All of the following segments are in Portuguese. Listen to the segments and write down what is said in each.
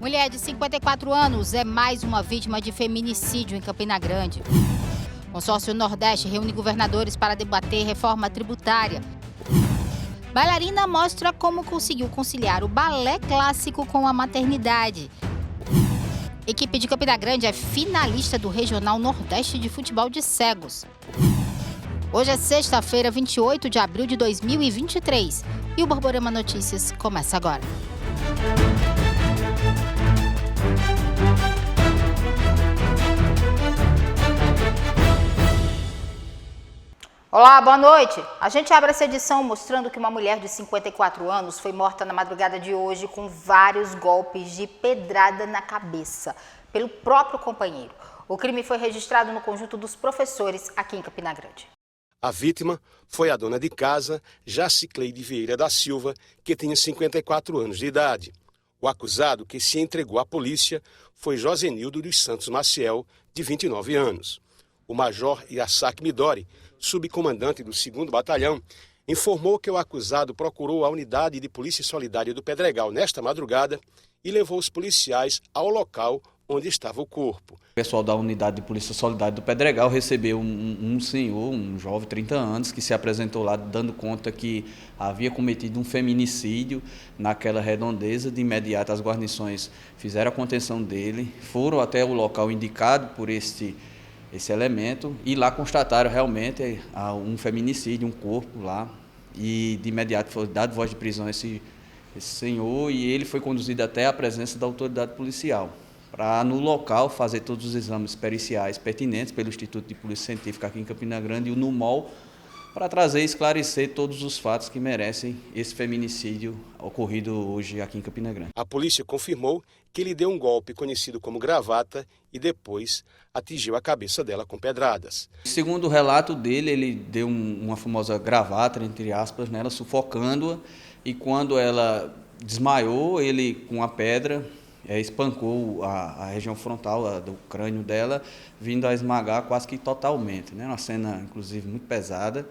Mulher de 54 anos é mais uma vítima de feminicídio em Campina Grande. Consórcio Nordeste reúne governadores para debater reforma tributária. Bailarina mostra como conseguiu conciliar o balé clássico com a maternidade. Equipe de Campina Grande é finalista do Regional Nordeste de Futebol de Cegos. Hoje é sexta-feira, 28 de abril de 2023. E o Borborema Notícias começa agora. Olá, boa noite. A gente abre essa edição mostrando que uma mulher de 54 anos foi morta na madrugada de hoje com vários golpes de pedrada na cabeça pelo próprio companheiro. O crime foi registrado no Conjunto dos Professores, aqui em Campina Grande. A vítima foi a dona de casa, Jacicleide Vieira da Silva, que tinha 54 anos de idade. O acusado, que se entregou à polícia, foi Josenildo dos Santos Maciel, de 29 anos. O major Iasac Midori, subcomandante do 2º Batalhão, informou que o acusado procurou a unidade de Polícia Solidária do Pedregal nesta madrugada e levou os policiais ao local onde estava o corpo. O pessoal da unidade de Polícia Solidária do Pedregal recebeu um senhor, um jovem, 30 anos, que se apresentou lá dando conta que havia cometido um feminicídio naquela redondeza. De imediato as guarnições fizeram a contenção dele, foram até o local indicado por esse elemento e lá constataram realmente um feminicídio, um corpo lá, e de imediato foi dado voz de prisão a esse senhor e ele foi conduzido até a presença da autoridade policial para no local fazer todos os exames periciais pertinentes pelo Instituto de Polícia Científica aqui em Campina Grande e o NUMOL, para trazer e esclarecer todos os fatos que merecem esse feminicídio ocorrido hoje aqui em Campina Grande. A polícia confirmou que ele deu um golpe conhecido como gravata e depois atingiu a cabeça dela com pedradas. Segundo o relato dele, ele deu uma famosa gravata, entre aspas, nela, sufocando-a, e quando ela desmaiou, ele com a pedra espancou a região frontal do crânio dela, vindo a esmagar quase que totalmente, né? Uma cena, inclusive, muito pesada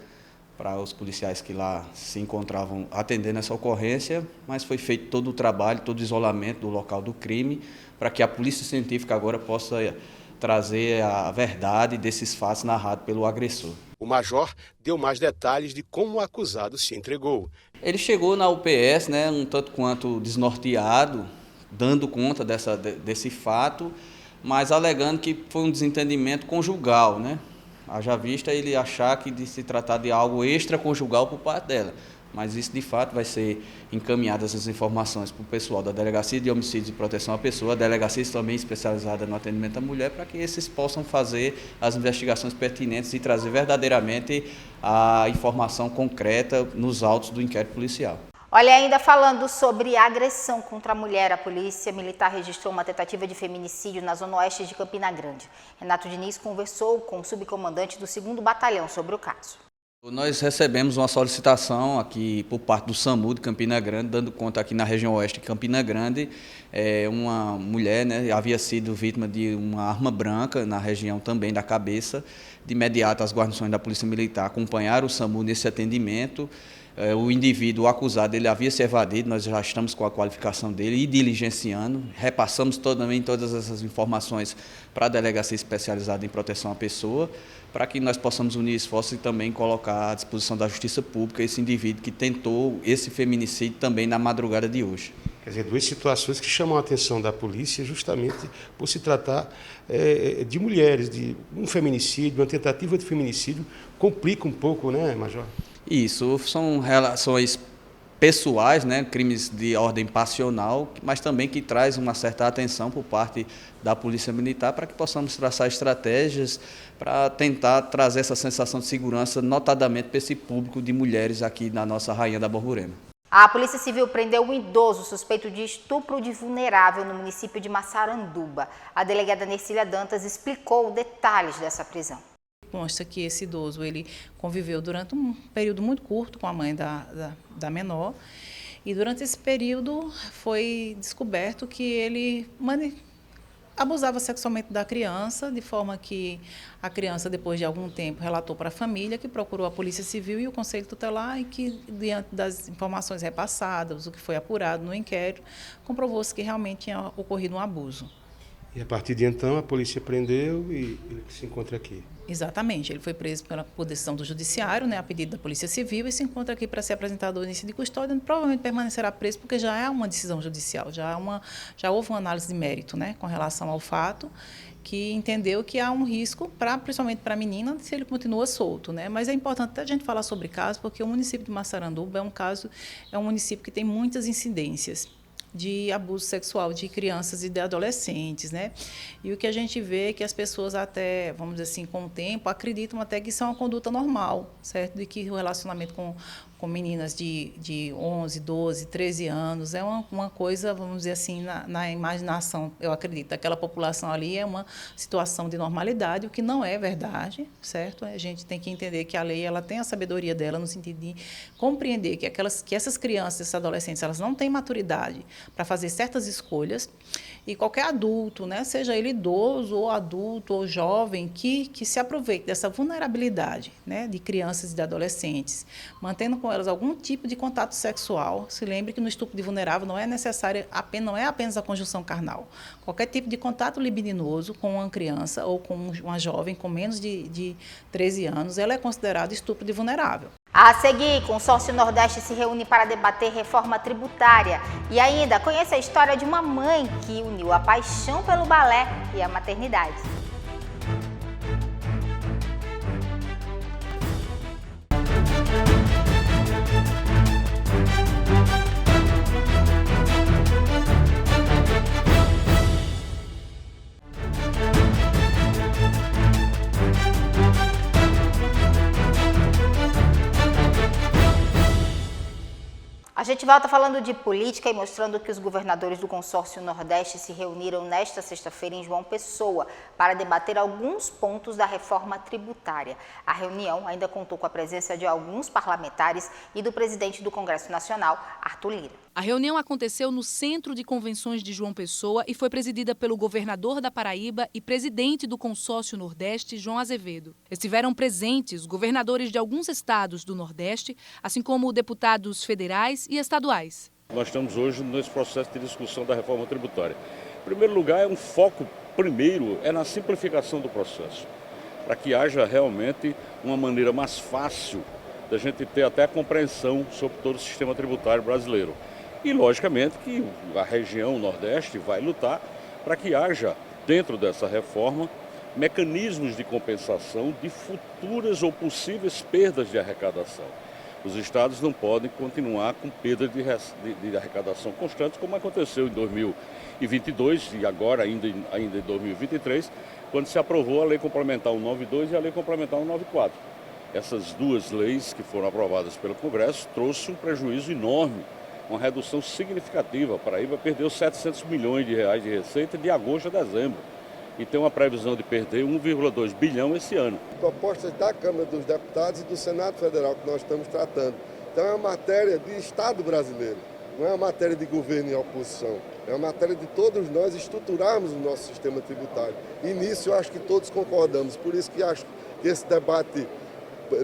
para os policiais que lá se encontravam atendendo essa ocorrência, mas foi feito todo o trabalho, todo o isolamento do local do crime, para que a Polícia Científica agora possa trazer a verdade desses fatos narrados pelo agressor. O major deu mais detalhes de como o acusado se entregou. Ele chegou na UPS, né, um tanto quanto desnorteado, dando conta desse fato, mas alegando que foi um desentendimento conjugal, né? Haja vista ele achar que de se tratar de algo extraconjugal por parte dela. Mas isso, de fato, vai ser encaminhadas essas informações para o pessoal da Delegacia de Homicídios e Proteção à Pessoa, a delegacia também especializada no atendimento à mulher, para que esses possam fazer as investigações pertinentes e trazer verdadeiramente a informação concreta nos autos do inquérito policial. Olha, ainda falando sobre agressão contra a mulher, a Polícia Militar registrou uma tentativa de feminicídio na zona oeste de Campina Grande. Renato Diniz conversou com o subcomandante do 2º Batalhão sobre o caso. Nós recebemos uma solicitação aqui por parte do SAMU de Campina Grande, dando conta aqui na região oeste de Campina Grande, uma mulher, né, havia sido vítima de uma arma branca na região também da cabeça. De imediato as guarnições da Polícia Militar acompanharam o SAMU nesse atendimento. O indivíduo, o acusado, ele havia se evadido, nós já estamos com a qualificação dele e diligenciando, repassamos também todas essas informações para a Delegacia Especializada em Proteção à Pessoa, para que nós possamos unir esforços e também colocar à disposição da Justiça Pública esse indivíduo que tentou esse feminicídio também na madrugada de hoje. Quer dizer, duas situações que chamam a atenção da polícia justamente por se tratar de mulheres, de um feminicídio, uma tentativa de feminicídio, complica um pouco, né, Major? Isso, são relações pessoais, né, crimes de ordem passional, mas também que traz uma certa atenção por parte da Polícia Militar para que possamos traçar estratégias para tentar trazer essa sensação de segurança, notadamente para esse público de mulheres aqui na nossa Rainha da Borborema. A Polícia Civil prendeu um idoso suspeito de estupro de vulnerável no município de Massaranduba. A delegada Nercília Dantas explicou detalhes dessa prisão. Consta que esse idoso ele conviveu durante um período muito curto com a mãe da menor e durante esse período foi descoberto que ele abusava sexualmente da criança, de forma que a criança, depois de algum tempo, relatou para a família, que procurou a Polícia Civil e o Conselho Tutelar, e que, diante das informações repassadas, o que foi apurado no inquérito, comprovou-se que realmente tinha ocorrido um abuso. E a partir de então a polícia prendeu e ele se encontra aqui. Exatamente, ele foi preso por decisão do judiciário, né, a pedido da Polícia Civil, e se encontra aqui para ser apresentado ao início de custódia, onde provavelmente permanecerá preso, porque já é uma decisão judicial, já houve uma análise de mérito, né, com relação ao fato, que entendeu que há um risco, principalmente para a menina, se ele continua solto, né? Mas é importante a gente falar sobre caso, porque o município de Massaranduba é um município que tem muitas incidências de abuso sexual de crianças e de adolescentes, né? E o que a gente vê é que as pessoas até, vamos dizer assim, com o tempo, acreditam até que isso é uma conduta normal, certo? De que o relacionamento com meninas de 11, 12, 13 anos é uma coisa, vamos dizer assim, na imaginação, eu acredito, daquela população ali é uma situação de normalidade, o que não é verdade, certo? A gente tem que entender que a lei ela tem a sabedoria dela no sentido de compreender que essas crianças, esses adolescentes, elas não têm maturidade para fazer certas escolhas, e qualquer adulto, né, seja ele idoso ou adulto ou jovem, que se aproveite dessa vulnerabilidade, né, de crianças e de adolescentes, mantendo com elas algum tipo de contato sexual. Se lembre que no estupro de vulnerável não é necessário, não é apenas a conjunção carnal. Qualquer tipo de contato libidinoso com uma criança ou com uma jovem com menos de 13 anos, ela é considerada estupro de vulnerável. A seguir, o Consórcio Nordeste se reúne para debater reforma tributária. E ainda, conheça a história de uma mãe que uniu a paixão pelo balé e a maternidade. A gente volta falando de política e mostrando que os governadores do Consórcio Nordeste se reuniram nesta sexta-feira em João Pessoa para debater alguns pontos da reforma tributária. A reunião ainda contou com a presença de alguns parlamentares e do presidente do Congresso Nacional, Arthur Lira. A reunião aconteceu no Centro de Convenções de João Pessoa e foi presidida pelo governador da Paraíba e presidente do Consórcio Nordeste, João Azevedo. Estiveram presentes governadores de alguns estados do Nordeste, assim como deputados federais e estaduais. Nós estamos hoje nesse processo de discussão da reforma tributária. Em primeiro lugar, foco é na simplificação do processo, para que haja realmente uma maneira mais fácil da gente ter até a compreensão sobre todo o sistema tributário brasileiro. E, logicamente, que a região Nordeste vai lutar para que haja, dentro dessa reforma, mecanismos de compensação de futuras ou possíveis perdas de arrecadação. Os estados não podem continuar com perda de arrecadação constante, como aconteceu em 2022 e agora ainda em 2023, quando se aprovou a Lei Complementar 192 e a Lei Complementar 194. Essas duas leis que foram aprovadas pelo Congresso trouxe um prejuízo enorme, uma redução significativa. A Paraíba perdeu 700 milhões de reais de receita de agosto a dezembro e tem uma previsão de perder 1,2 bilhão esse ano. Propostas da Câmara dos Deputados e do Senado Federal que nós estamos tratando. Então é uma matéria de Estado brasileiro, não é uma matéria de governo e oposição. É uma matéria de todos nós estruturarmos o nosso sistema tributário. E nisso eu acho que todos concordamos. Por isso que acho que esse debate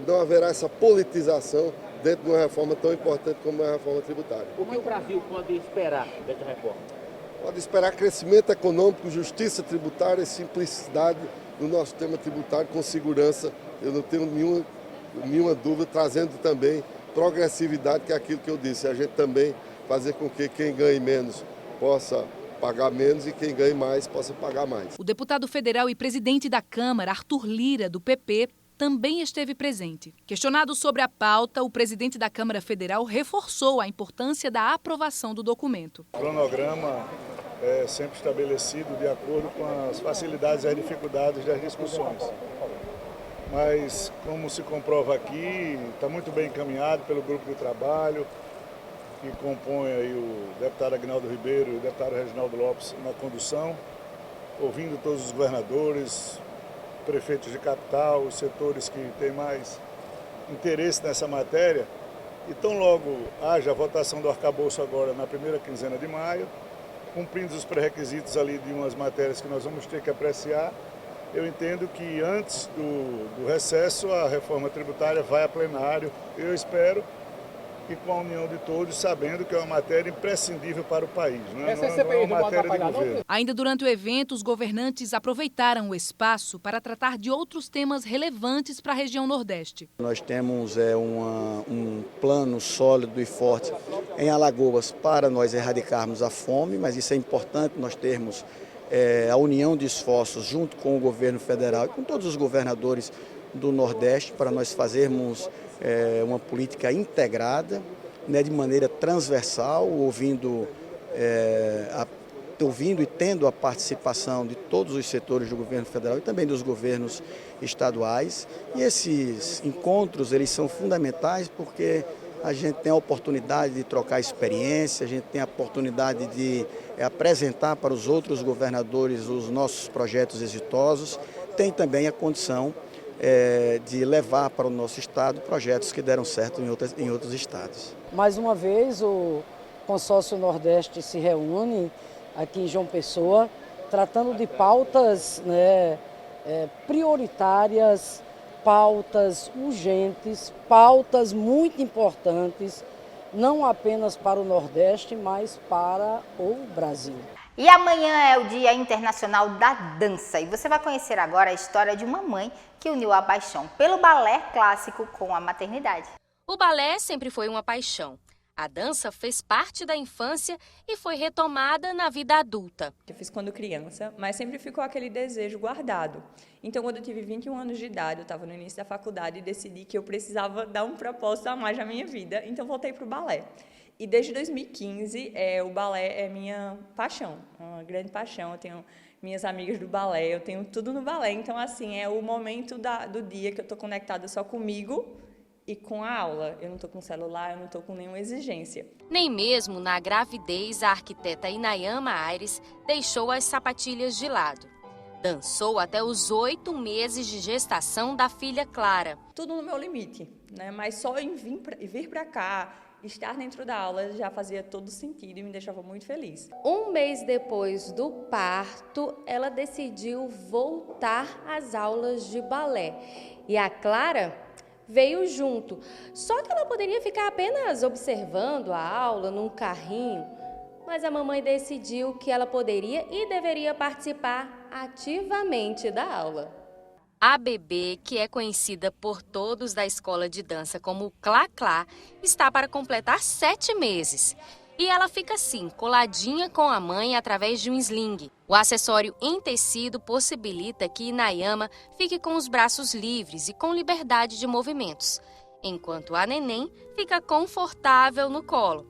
não haverá essa politização dentro de uma reforma tão importante como a reforma tributária. O que o Brasil pode esperar dessa reforma? Pode esperar crescimento econômico, justiça tributária e simplicidade no nosso sistema tributário com segurança. Eu não tenho nenhuma dúvida, trazendo também progressividade, que é aquilo que eu disse. A gente também fazer com que quem ganhe menos possa pagar menos e quem ganhe mais possa pagar mais. O deputado federal e presidente da Câmara, Arthur Lira, do PP, também esteve presente. Questionado sobre a pauta, o presidente da Câmara Federal reforçou a importância da aprovação do documento. O cronograma é sempre estabelecido de acordo com as facilidades e as dificuldades das discussões. Mas, como se comprova aqui, está muito bem encaminhado pelo grupo de trabalho, que compõe aí o deputado Aguinaldo Ribeiro e o deputado Reginaldo Lopes na condução, ouvindo todos os governadores, prefeitos de capital, os setores que têm mais interesse nessa matéria. E tão logo haja a votação do arcabouço agora na primeira quinzena de maio, cumprindo os pré-requisitos ali de umas matérias que nós vamos ter que apreciar, eu entendo que antes do recesso a reforma tributária vai a plenário. Eu espero que com a união de todos, sabendo que é uma matéria imprescindível para o país. Não é uma matéria de governo. Ainda durante o evento, os governantes aproveitaram o espaço para tratar de outros temas relevantes para a região Nordeste. Nós temos um plano sólido e forte em Alagoas para nós erradicarmos a fome, mas isso é importante nós termos a união de esforços junto com o governo federal e com todos os governadores do Nordeste para nós fazermos uma política integrada, né, de maneira transversal, ouvindo e tendo a participação de todos os setores do governo federal e também dos governos estaduais. E esses encontros, eles são fundamentais porque a gente tem a oportunidade de trocar experiência, a gente tem a oportunidade de apresentar para os outros governadores os nossos projetos exitosos, tem também a condição de levar para o nosso estado projetos que deram certo em outros estados. Mais uma vez, o Consórcio Nordeste se reúne aqui em João Pessoa, tratando de pautas, né, prioritárias, pautas urgentes, pautas muito importantes, não apenas para o Nordeste, mas para o Brasil. E amanhã é o Dia Internacional da Dança e você vai conhecer agora a história de uma mãe que uniu a paixão pelo balé clássico com a maternidade. O balé sempre foi uma paixão. A dança fez parte da infância e foi retomada na vida adulta. Eu fiz quando criança, mas sempre ficou aquele desejo guardado. Então, quando eu tive 21 anos de idade, eu estava no início da faculdade e decidi que eu precisava dar um propósito a mais na minha vida, então voltei para o balé. E desde 2015, o balé é minha paixão, uma grande paixão. Eu tenho minhas amigas do balé, eu tenho tudo no balé. Então, assim, é o momento do dia que eu estou conectada só comigo e com a aula. Eu não estou com celular, eu não estou com nenhuma exigência. Nem mesmo na gravidez, a arquiteta Inayama Aires deixou as sapatilhas de lado. Dançou até os 8 meses de gestação da filha Clara. Tudo no meu limite, né? Mas só em vir para cá, estar dentro da aula já fazia todo sentido e me deixava muito feliz. Um mês depois do parto, ela decidiu voltar às aulas de balé. E a Clara veio junto. Só que ela poderia ficar apenas observando a aula num carrinho, mas a mamãe decidiu que ela poderia e deveria participar ativamente da aula. A bebê, que é conhecida por todos da escola de dança como Clá Clá, está para completar 7 meses. E ela fica assim, coladinha com a mãe através de um sling. O acessório em tecido possibilita que Inayama fique com os braços livres e com liberdade de movimentos, enquanto a neném fica confortável no colo.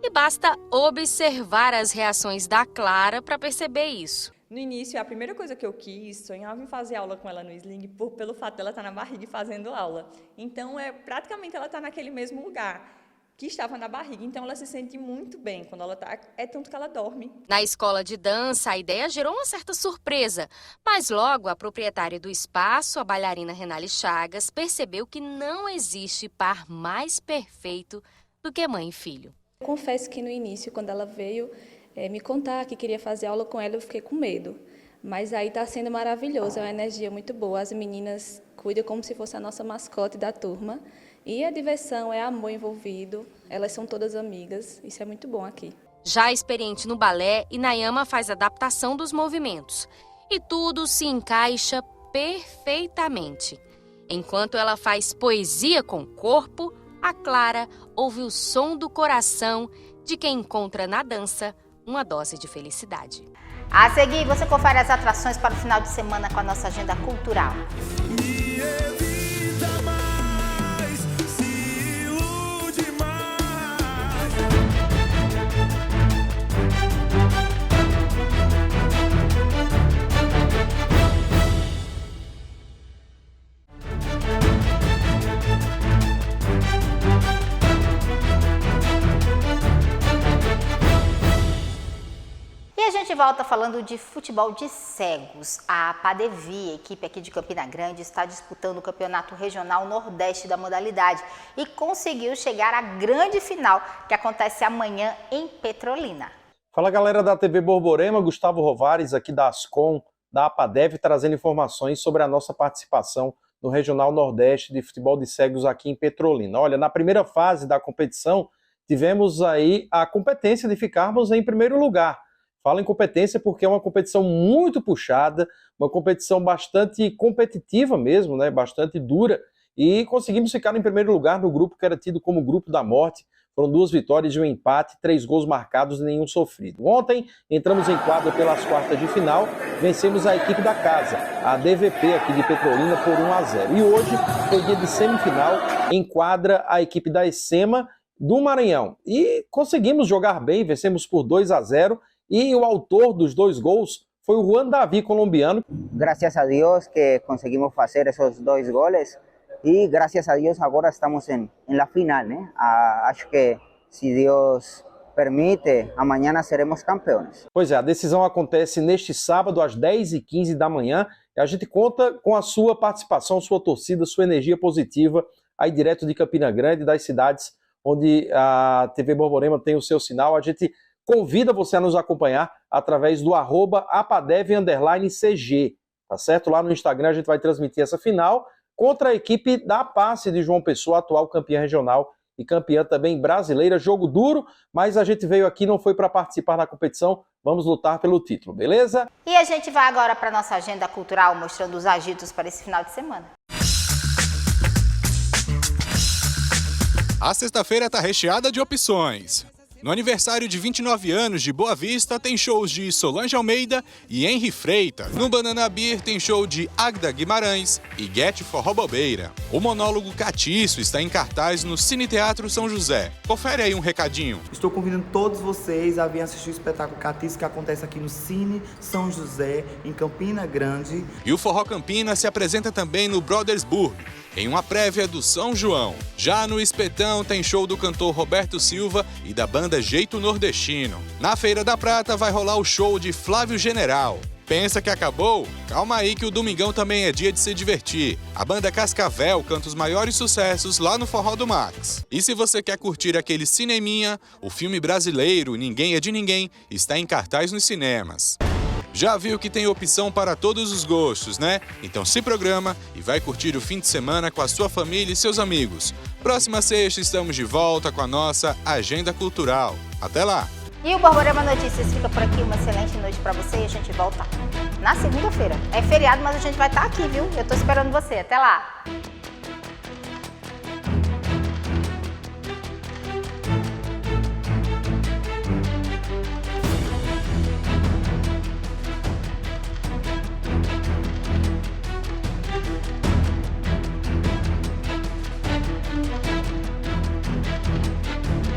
E basta observar as reações da Clara para perceber isso. No início, a primeira coisa que eu quis, sonhava em fazer aula com ela no sling pelo fato dela estar na barriga fazendo aula. Então, praticamente ela está naquele mesmo lugar que estava na barriga. Então, ela se sente muito bem quando ela está, tanto que ela dorme. Na escola de dança, a ideia gerou uma certa surpresa. Mas logo, a proprietária do espaço, a bailarina Renale Chagas, percebeu que não existe par mais perfeito do que mãe e filho. Eu confesso que no início, quando ela veio me contar que queria fazer aula com ela, eu fiquei com medo. Mas aí está sendo maravilhoso, é uma energia muito boa. As meninas cuidam como se fosse a nossa mascote da turma. E a diversão, é amor envolvido, elas são todas amigas, isso é muito bom aqui. Já experiente no balé, Inayama faz adaptação dos movimentos. E tudo se encaixa perfeitamente. Enquanto ela faz poesia com o corpo, a Clara ouve o som do coração de quem encontra na dança uma dose de felicidade. A seguir, você confere as atrações para o final de semana com a nossa agenda cultural. E a gente volta falando de futebol de cegos. A Padevi, a equipe aqui de Campina Grande, está disputando o Campeonato Regional Nordeste da modalidade e conseguiu chegar à grande final, que acontece amanhã em Petrolina. Fala galera da TV Borborema, Gustavo Rovares aqui da Ascom, da APADEV, trazendo informações sobre a nossa participação no Regional Nordeste de Futebol de Cegos aqui em Petrolina. Olha, na primeira fase da competição, tivemos aí a competência de ficarmos em primeiro lugar. Falo em competência porque é uma competição muito puxada, uma competição bastante competitiva mesmo, né? Bastante dura, e conseguimos ficar em primeiro lugar no grupo que era tido como grupo da morte. Foram 2 vitórias e um empate, 3 gols marcados e nenhum sofrido. Ontem, entramos em quadra pelas quartas de final, vencemos a equipe da casa, a DVP aqui de Petrolina, por 1-0. E hoje foi dia de semifinal, em quadra a equipe da ESEMA do Maranhão. E conseguimos jogar bem, vencemos por 2-0, e o autor dos 2 gols foi o Juan Davi, colombiano. Graças a Deus que conseguimos fazer esses 2 goles. E graças a Deus agora estamos em la final, né? Acho que se Deus permite, amanhã seremos campeões. Pois é, a decisão acontece neste sábado às 10h15 da manhã e a gente conta com a sua participação, sua torcida, sua energia positiva aí direto de Campina Grande, das cidades onde a TV Borborema tem o seu sinal. A gente convida você a nos acompanhar através do @apadev_CG, tá certo? Lá no Instagram a gente vai transmitir essa final contra a equipe da Passe de João Pessoa, atual campeã regional e campeã também brasileira. Jogo duro, mas a gente veio aqui, não foi para participar da competição, vamos lutar pelo título, beleza? E a gente vai agora para a nossa agenda cultural, mostrando os agitos para esse final de semana. A sexta-feira está recheada de opções. No aniversário de 29 anos de Boa Vista, tem shows de Solange Almeida e Henry Freitas. No Banana Beer tem show de Agda Guimarães e Guete Forró Bobeira. O monólogo Catiço está em cartaz no Cine Teatro São José. Confere aí um recadinho. Estou convidando todos vocês a vir assistir o espetáculo Catiço, que acontece aqui no Cine São José, em Campina Grande. E o Forró Campina se apresenta também no Brothersburg, em uma prévia do São João. Já no Espetão tem show do cantor Roberto Silva e da banda Jeito Nordestino. Na Feira da Prata vai rolar o show de Flávio General. Pensa que acabou? Calma aí que o domingão também é dia de se divertir. A banda Cascavel canta os maiores sucessos lá no Forró do Max. E se você quer curtir aquele cineminha, o filme brasileiro Ninguém é de Ninguém está em cartaz nos cinemas. Já viu que tem opção para todos os gostos, né? Então se programa e vai curtir o fim de semana com a sua família e seus amigos. Próxima sexta estamos de volta com a nossa Agenda Cultural. Até lá! E o Borborema Notícias fica por aqui. Uma excelente noite para você e a gente volta na segunda-feira. É feriado, mas a gente vai estar aqui, viu? Eu tô esperando você. Até lá!